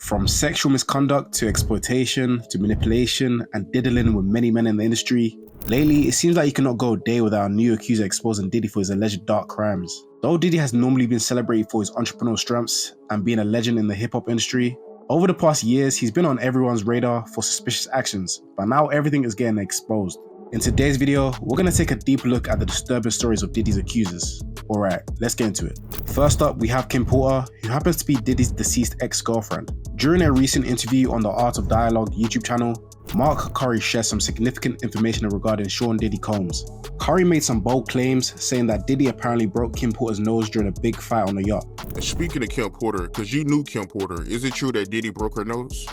From sexual misconduct to exploitation to manipulation and diddling with many men in the industry, lately it seems like you cannot go a day without a new accuser exposing Diddy for his alleged dark crimes. Though Diddy has normally been celebrated for his entrepreneurial strengths and being a legend in the hip-hop industry, over the past years he's been on everyone's radar for suspicious actions, but now everything is getting exposed. In today's video, we're going to take a deep look at the disturbing stories of Diddy's accusers. Alright, let's get into it. First up, we have Kim Porter, who happens to be Diddy's deceased ex-girlfriend. During a recent interview on the Art of Dialogue YouTube channel, Mark Curry shared some significant information regarding Sean Diddy Combs. Curry made some bold claims, saying that Diddy apparently broke Kim Porter's nose during a big fight on the yacht. Speaking of Kim Porter, because you knew Kim Porter, is it true that Diddy broke her nose?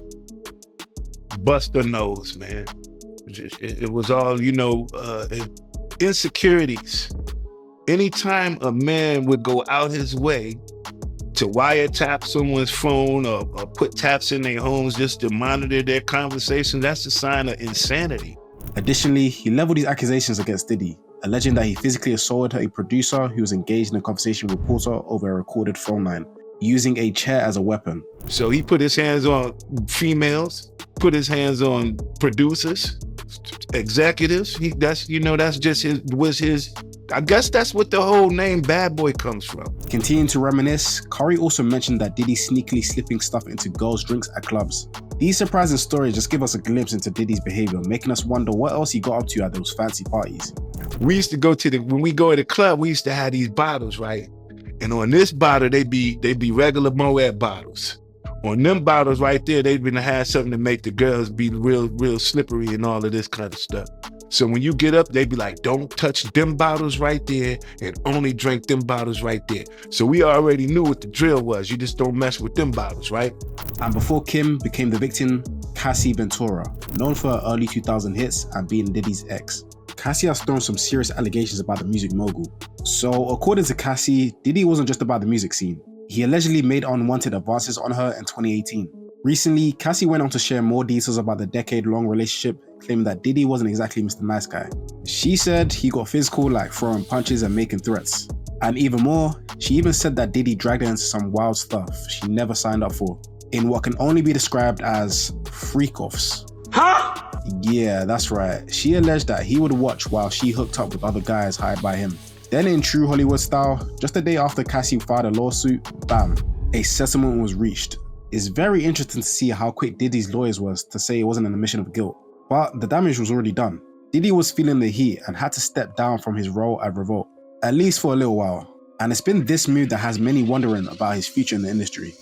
Bust her nose, man. It was all, insecurities. Anytime a man would go out his way to wiretap someone's phone or put taps in their homes just to monitor their conversation, that's a sign of insanity. Additionally, he leveled these accusations against Diddy, alleging that he physically assaulted a producer who was engaged in a conversation with a reporter over a recorded phone line, using a chair as a weapon. So he put his hands on females, put his hands on producers, executives. I guess that's what the whole name Bad Boy comes from. Continuing to reminisce, Curry also mentioned that Diddy sneakily slipping stuff into girls' drinks at clubs. These surprising stories just give us a glimpse into Diddy's behavior, making us wonder what else he got up to at those fancy parties. We used to go when we go to the club, we used to have these bottles, right? And on this bottle, they be regular Moet bottles. On them bottles right there, they've been had something to make the girls be real slippery and all of this kind of stuff. So when you get up, they be like, don't touch them bottles right there and only drink them bottles right there. So we already knew what the drill was. You just don't mess with them bottles, right? And before Kim became the victim, Cassie Ventura, known for her early 2000 hits and being Diddy's ex. Cassie has thrown some serious allegations about the music mogul. So according to Cassie, Diddy wasn't just about the music scene. He allegedly made unwanted advances on her in 2018. Recently, Cassie went on to share more details about the decade-long relationship, claiming that Diddy wasn't exactly Mr. Nice Guy. She said he got physical, like throwing punches and making threats. And even more, she even said that Diddy dragged her into some wild stuff she never signed up for, in what can only be described as freak-offs. Huh? Yeah, that's right. She alleged that he would watch while she hooked up with other guys hired by him. Then in true Hollywood style, just a day after Cassie filed a lawsuit, bam, a settlement was reached. It's very interesting to see how quick Diddy's lawyers was to say it wasn't an admission of guilt. But the damage was already done. Diddy was feeling the heat and had to step down from his role at Revolt, at least for a little while. And it's been this move that has many wondering about his future in the industry.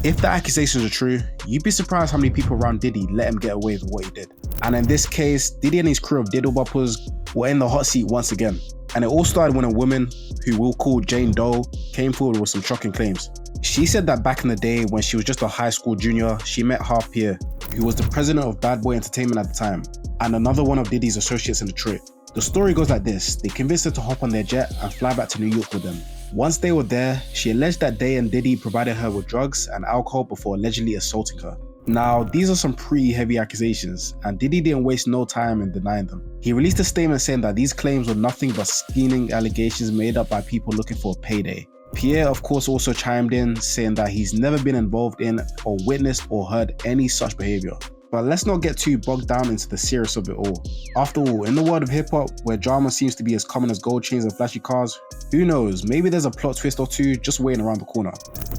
If the accusations are true, you'd be surprised how many people around Diddy let him get away with what he did. And in this case, Diddy and his crew of diddle boppers were in the hot seat once again. And it all started when a woman, who we'll call Jane Doe, came forward with some shocking claims. She said that back in the day when she was just a high school junior, she met Half Pierre, who was the president of Bad Boy Entertainment at the time, and another one of Diddy's associates in Detroit. The story goes like this: they convinced her to hop on their jet and fly back to New York with them. Once they were there, she alleged that they and Diddy provided her with drugs and alcohol before allegedly assaulting her. Now, these are some pretty heavy accusations, and Diddy didn't waste no time in denying them. He released a statement saying that these claims were nothing but scheming allegations made up by people looking for a payday. Pierre, of course, also chimed in, saying that he's never been involved in or witnessed or heard any such behavior. But let's not get too bogged down into the serious of it all. After all, in the world of hip-hop, where drama seems to be as common as gold chains and flashy cars, who knows, maybe there's a plot twist or two just waiting around the corner.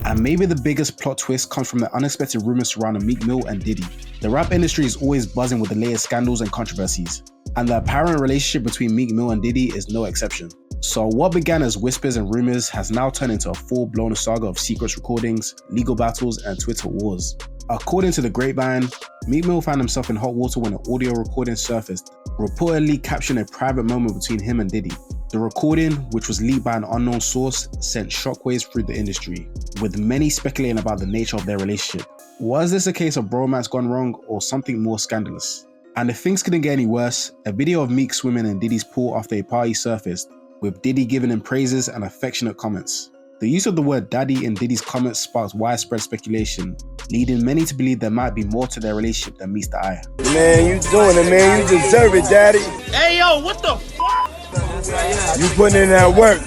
And maybe the biggest plot twist comes from the unexpected rumors surrounding Meek Mill and Diddy. The rap industry is always buzzing with the latest scandals and controversies, and the apparent relationship between Meek Mill and Diddy is no exception. So what began as whispers and rumors has now turned into a full-blown saga of secrets recordings, legal battles, and Twitter wars. According to the grapevine, Meek Mill found himself in hot water when an audio recording surfaced, reportedly capturing a private moment between him and Diddy. The recording, which was leaked by an unknown source, sent shockwaves through the industry, with many speculating about the nature of their relationship. Was this a case of bromance gone wrong or something more scandalous? And if things couldn't get any worse, a video of Meek swimming in Diddy's pool after a party surfaced, with Diddy giving him praises and affectionate comments. The use of the word daddy in Diddy's comments sparked widespread speculation, leading many to believe there might be more to their relationship than meets the eye. Man, you doing it, man. You deserve it, daddy. Hey, yo, what the fuck? You putting in that work.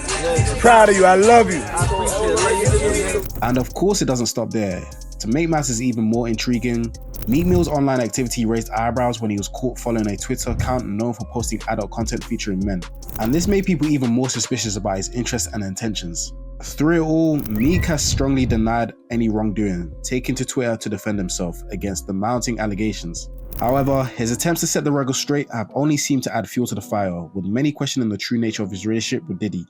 Proud of you. I love you. And of course it doesn't stop there. To make matters even more intriguing, Meek Mill's online activity raised eyebrows when he was caught following a Twitter account known for posting adult content featuring men. And this made people even more suspicious about his interests and intentions. Through it all, Meek has strongly denied any wrongdoing, taking to Twitter to defend himself against the mounting allegations. However, his attempts to set the record straight have only seemed to add fuel to the fire, with many questioning the true nature of his relationship with Diddy.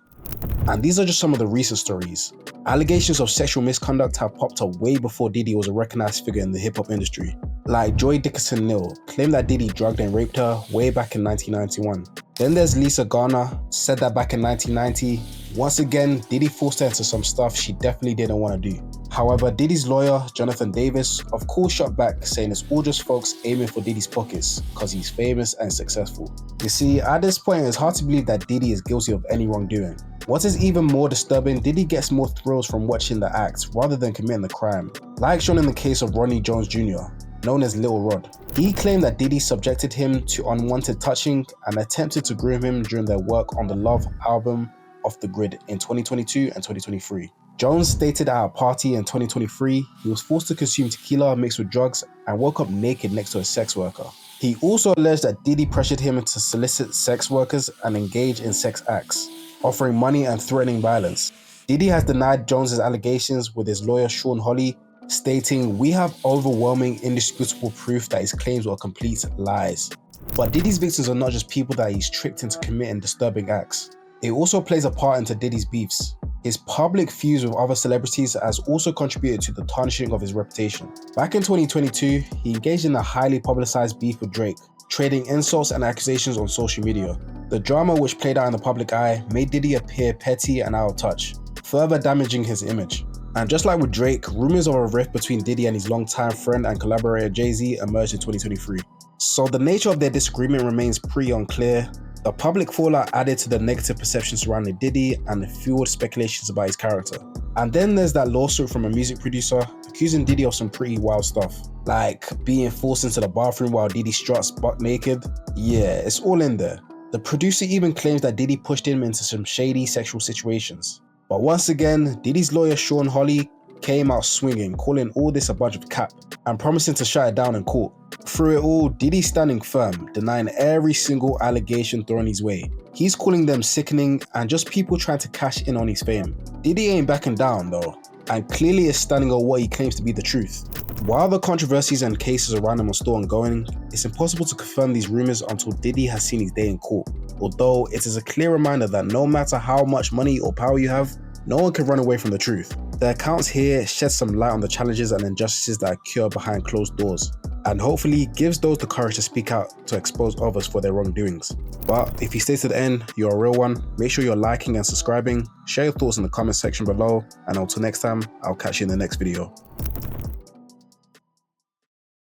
And these are just some of the recent stories. Allegations of sexual misconduct have popped up way before Diddy was a recognized figure in the hip-hop industry. Like Joy Dickinson-Neal claimed that Diddy drugged and raped her way back in 1991. Then there's Lisa Garner, said that back in 1990. Once again, Diddy forced her into some stuff she definitely didn't want to do. However, Diddy's lawyer, Jonathan Davis, of course shot back, saying it's all just folks aiming for Diddy's pockets because he's famous and successful. You see, at this point, it's hard to believe that Diddy is guilty of any wrongdoing. What is even more disturbing, Diddy gets more thrills from watching the act rather than committing the crime, like shown in the case of Ronnie Jones Jr., known as Lil Rod. He claimed that Diddy subjected him to unwanted touching and attempted to groom him during their work on the Love album Off the Grid in 2022 and 2023. Jones stated at a party in 2023 he was forced to consume tequila mixed with drugs and woke up naked next to a sex worker. He also alleged that Diddy pressured him to solicit sex workers and engage in sex acts, offering money and threatening violence. Diddy has denied Jones's allegations, with his lawyer Sean Holley stating, "We have overwhelming, indisputable proof that his claims were complete lies." But Diddy's victims are not just people that he's tricked into committing disturbing acts. It also plays a part into Diddy's beefs. His public feuds with other celebrities has also contributed to the tarnishing of his reputation. Back in 2022, he engaged in a highly publicized beef with Drake, trading insults and accusations on social media. The drama, which played out in the public eye, made Diddy appear petty and out of touch, further damaging his image. And just like with Drake, rumors of a rift between Diddy and his longtime friend and collaborator JayZ emerged in 2023. So the nature of their disagreement remains pretty unclear. The public fallout added to the negative perception surrounding Diddy and fueled speculations about his character. And then there's that lawsuit from a music producer accusing Diddy of some pretty wild stuff, like being forced into the bathroom while Diddy struts butt naked. Yeah, it's all in there. The producer even claims that Diddy pushed him into some shady sexual situations. But once again, Diddy's lawyer Sean Holley came out swinging, calling all this a bunch of cap and promising to shut it down in court. Through it all, Diddy's standing firm, denying every single allegation thrown his way. He's calling them sickening and just people trying to cash in on his fame. Diddy ain't backing down though, and clearly is standing on what he claims to be the truth. While the controversies and cases around him are still ongoing, it's impossible to confirm these rumors until Diddy has seen his day in court. Although it is a clear reminder that no matter how much money or power you have, no one can run away from the truth. The accounts here shed some light on the challenges and injustices that occur behind closed doors, and hopefully gives those the courage to speak out to expose others for their wrongdoings. But if you stay to the end, you're a real one. Make sure you're liking and subscribing, share your thoughts in the comment section below, and until next time, I'll catch you in the next video.